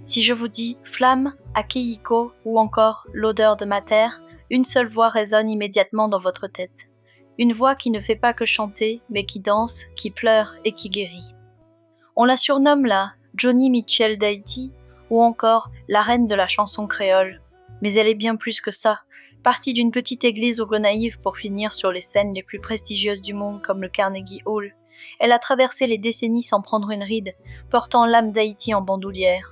Si je vous dis flamme, Akihiko ou encore l'odeur de ma terre, une seule voix résonne immédiatement dans votre tête. Une voix qui ne fait pas que chanter, mais qui danse, qui pleure et qui guérit. On la surnomme la Joni Mitchell d'Haïti ou encore la reine de la chanson créole. Mais elle est bien plus que ça, partie d'une petite église aux Gonaïves pour finir sur les scènes les plus prestigieuses du monde comme le Carnegie Hall. Elle a traversé les décennies sans prendre une ride, portant l'âme d'Haïti en bandoulière.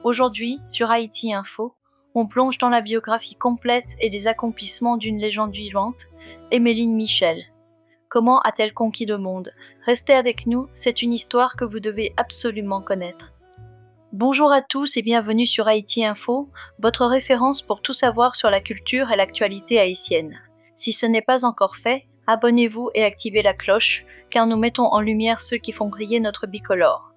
Aujourd'hui, sur Haïti Info, on plonge dans la biographie complète et les accomplissements d'une légende vivante, Emeline Michel. Comment a-t-elle conquis le monde? Restez avec nous, c'est une histoire que vous devez absolument connaître. Bonjour à tous et bienvenue sur Haïti Info, votre référence pour tout savoir sur la culture et l'actualité haïtienne. Si ce n'est pas encore fait, abonnez-vous et activez la cloche, car nous mettons en lumière ceux qui font briller notre bicolore.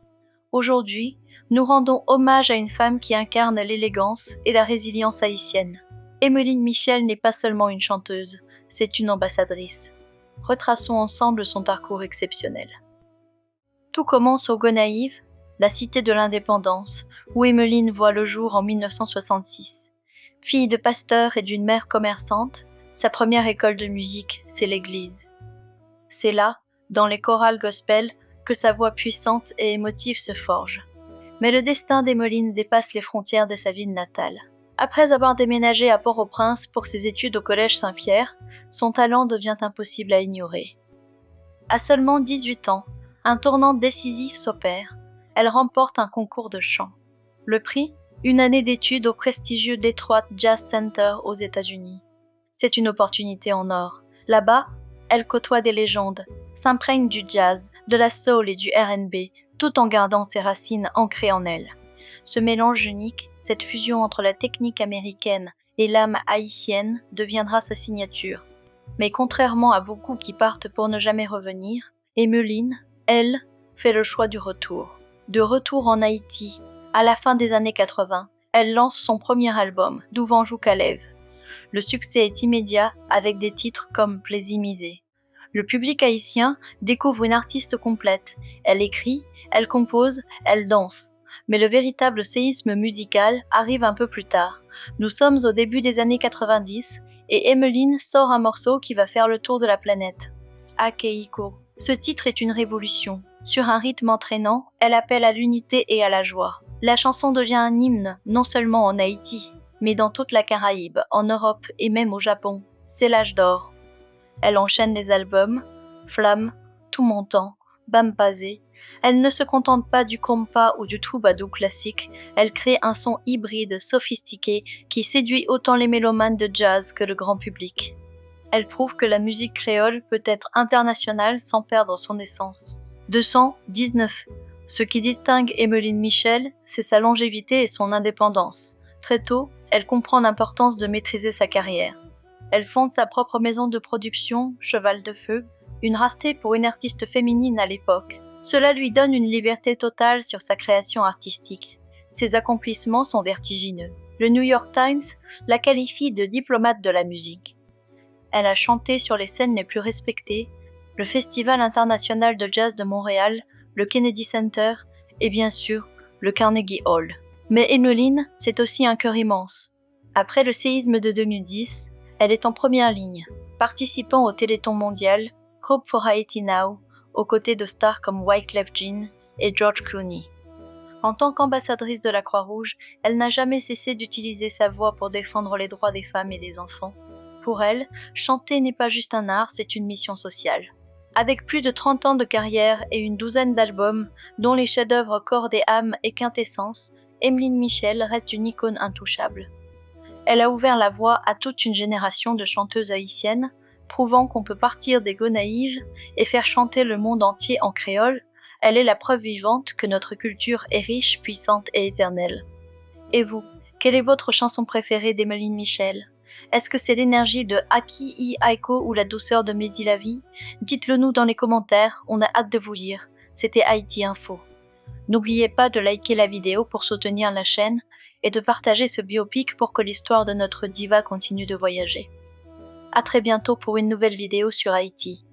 Aujourd'hui, nous rendons hommage à une femme qui incarne l'élégance et la résilience haïtienne. Emeline Michel n'est pas seulement une chanteuse, c'est une ambassadrice. Retraçons ensemble son parcours exceptionnel. Tout commence au Gonaïves, la cité de l'indépendance, où Emeline voit le jour en 1966. Fille de pasteur et d'une mère commerçante, sa première école de musique, c'est l'église. C'est là, dans les chorales gospel, que sa voix puissante et émotive se forge. Mais le destin d'Emeline dépasse les frontières de sa ville natale. Après avoir déménagé à Port-au-Prince pour ses études au Collège Saint-Pierre, son talent devient impossible à ignorer. À seulement 18 ans, un tournant décisif s'opère. Elle remporte un concours de chant. Le prix, une année d'études au prestigieux Detroit Jazz Center aux États-Unis. C'est une opportunité en or. Là-bas, elle côtoie des légendes, s'imprègne du jazz, de la soul et du R&B, tout en gardant ses racines ancrées en elle. Ce mélange unique, cette fusion entre la technique américaine et l'âme haïtienne deviendra sa signature. Mais contrairement à beaucoup qui partent pour ne jamais revenir, Emeline, elle, fait le choix du retour. De retour en Haïti, à la fin des années 80, elle lance son premier album, D'où vent joue Calève. Le succès est immédiat avec des titres comme Plaisimisé. Le public haïtien découvre une artiste complète. Elle écrit, elle compose, elle danse. Mais le véritable séisme musical arrive un peu plus tard. Nous sommes au début des années 90 et Emeline sort un morceau qui va faire le tour de la planète. Akihiko. Ce titre est une révolution. Sur un rythme entraînant, elle appelle à l'unité et à la joie. La chanson devient un hymne, non seulement en Haïti, mais dans toute la Caraïbe, en Europe et même au Japon. C'est l'âge d'or. Elle enchaîne les albums, Flamme, Tout mon temps, Bampazé. Elle ne se contente pas du compas ou du troubadour classique, elle crée un son hybride, sophistiqué, qui séduit autant les mélomanes de jazz que le grand public. Elle prouve que la musique créole peut être internationale sans perdre son essence. 219. Ce qui distingue Emeline Michel, c'est sa longévité et son indépendance. Très tôt, elle comprend l'importance de maîtriser sa carrière. Elle fonde sa propre maison de production, Cheval de Feu, une rareté pour une artiste féminine à l'époque. Cela lui donne une liberté totale sur sa création artistique. Ses accomplissements sont vertigineux. Le New York Times la qualifie de diplomate de la musique. Elle a chanté sur les scènes les plus respectées, le Festival international de jazz de Montréal, le Kennedy Center et bien sûr le Carnegie Hall. Mais Emeline, c'est aussi un cœur immense. Après le séisme de 2010, elle est en première ligne, participant au Téléthon mondial Hope for Haiti Now, aux côtés de stars comme Wyclef Jean et George Clooney. En tant qu'ambassadrice de la Croix-Rouge, elle n'a jamais cessé d'utiliser sa voix pour défendre les droits des femmes et des enfants. Pour elle, chanter n'est pas juste un art, c'est une mission sociale. Avec plus de 30 ans de carrière et une douzaine d'albums, dont les chefs-d'œuvre Corps et âme et Quintessence, Emeline Michel reste une icône intouchable. Elle a ouvert la voie à toute une génération de chanteuses haïtiennes, prouvant qu'on peut partir des Gonaïves et faire chanter le monde entier en créole. Elle est la preuve vivante que notre culture est riche, puissante et éternelle. Et vous, quelle est votre chanson préférée d'Emeline Michel? Est-ce que c'est l'énergie de Akihiko ou la douceur de Maisie la vie? Dites-le nous dans les commentaires, on a hâte de vous lire. C'était Haïti Info. N'oubliez pas de liker la vidéo pour soutenir la chaîne et de partager ce biopic pour que l'histoire de notre diva continue de voyager. À très bientôt pour une nouvelle vidéo sur Haïti.